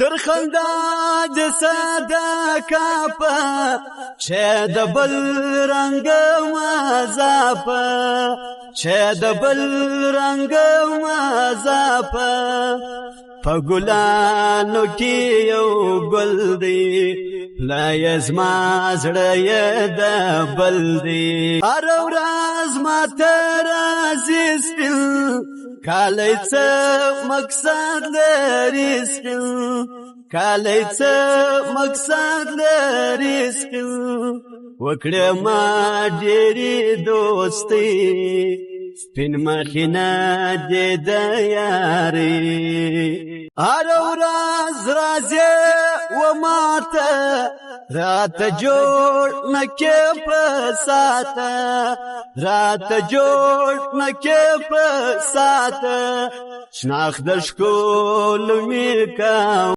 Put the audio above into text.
تر خندا د صدقه چې د بل رنگ مزاپ چې د بل رنگ مزاپ په ګلانو کې یو ګل دی لا یزما زړه یې د بل دی هر ورځ ماته راځي سپین کالی څه مقصد لري سپین کالی څه مقصد لري سپین وکړه ما ډېرې دوستي سپین مخینه دې د یاري هر ورځ راځې و ماته راته جوړ نکې په ساته راته جوړ نکې په ساته شناخت د ښکلو مې کوم